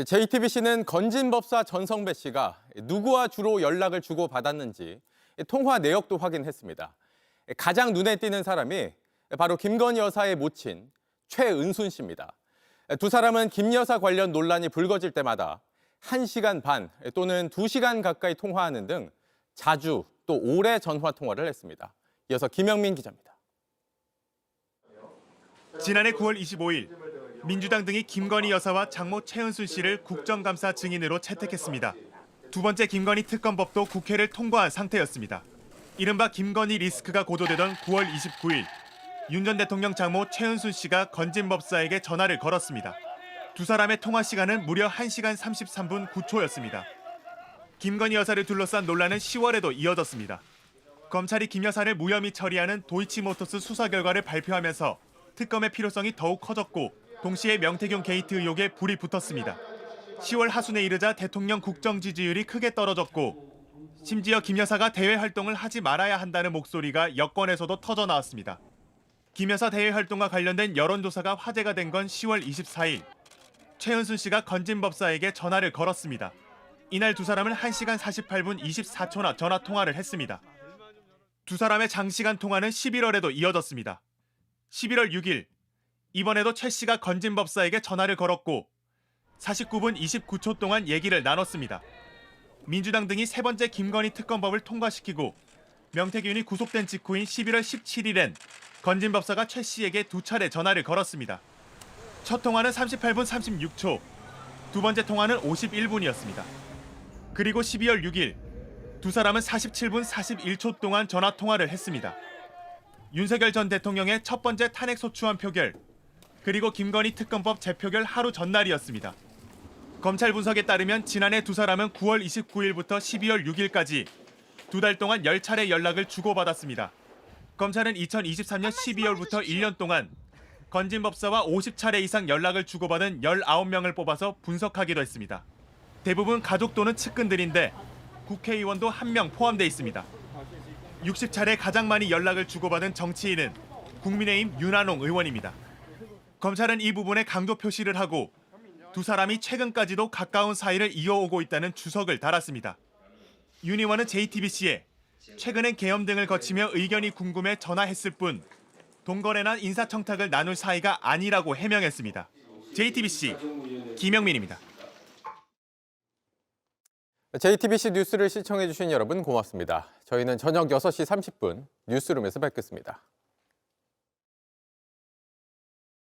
JTBC는 건진법사 전성배 씨가 누구와 주로 연락을 주고받았는지 통화 내역도 확인했습니다. 가장 눈에 띄는 사람이 바로 김건희 여사의 모친 최은순 씨입니다. 두 사람은 김 여사 관련 논란이 불거질 때마다 1시간 반 또는 2시간 가까이 통화하는 등 자주 또 오래 전화 통화를 했습니다. 이어서 김영민 기자입니다. 지난해 9월 25일 민주당 등이 김건희 여사와 장모 최은순 씨를 국정감사 증인으로 채택했습니다. 두 번째 김건희 특검법도 국회를 통과한 상태였습니다. 이른바 김건희 리스크가 고조되던 9월 29일 윤 전 대통령 장모 최은순 씨가 건진법사에게 전화를 걸었습니다. 두 사람의 통화 시간은 무려 1시간 33분 9초였습니다. 김건희 여사를 둘러싼 논란은 10월에도 이어졌습니다. 검찰이 김 여사를 무혐의 처리하는 도이치모터스 수사 결과를 발표하면서 특검의 필요성이 더욱 커졌고 동시에 명태균 게이트 의혹에 불이 붙었습니다. 10월 하순에 이르자 대통령 국정 지지율이 크게 떨어졌고 심지어 김 여사가 대외 활동을 하지 말아야 한다는 목소리가 여권에서도 터져 나왔습니다. 김 여사 대외 활동과 관련된 여론조사가 화제가 된 건 10월 24일. 최은순 씨가 건진법사에게 전화를 걸었습니다. 이날 두 사람은 1시간 48분 24초나 전화 통화를 했습니다. 두 사람의 장시간 통화는 11월에도 이어졌습니다. 11월 6일, 이번에도 최 씨가 건진법사에게 전화를 걸었고 49분 29초 동안 얘기를 나눴습니다. 민주당 등이 세 번째 김건희 특검법을 통과시키고 명태균이 구속된 직후인 11월 17일엔 건진법사가 최 씨에게 두 차례 전화를 걸었습니다. 첫 통화는 38분 36초, 두 번째 통화는 51분이었습니다. 그리고 12월 6일, 두 사람은 47분 41초 동안 전화 통화를 했습니다. 윤석열 전 대통령의 첫 번째 탄핵소추안 표결, 그리고 김건희 특검법 재표결 하루 전날이었습니다. 검찰 분석에 따르면 지난해 두 사람은 9월 29일부터 12월 6일까지 두 달 동안 10차례 연락을 주고받았습니다. 검찰은 2023년 12월부터 1년 동안 건진법사와 50차례 이상 연락을 주고받은 19명을 뽑아서 분석하기도 했습니다. 대부분 가족 또는 측근들인데 국회의원도 1명 포함돼 있습니다. 60차례 가장 많이 연락을 주고받은 정치인은 국민의힘 윤한홍 의원입니다. 검찰은 이 부분에 강도 표시를 하고 두 사람이 최근까지도 가까운 사이를 이어오고 있다는 주석을 달았습니다. 윤 의원은 JTBC에 최근엔 계엄 등을 거치며 의견이 궁금해 전화했을 뿐 동거래나 인사청탁을 나눌 사이가 아니라고 해명했습니다. JTBC 김영민입니다. JTBC 뉴스를 시청해주신 여러분 고맙습니다. 저희는 저녁 6시 30분 뉴스룸에서 뵙겠습니다.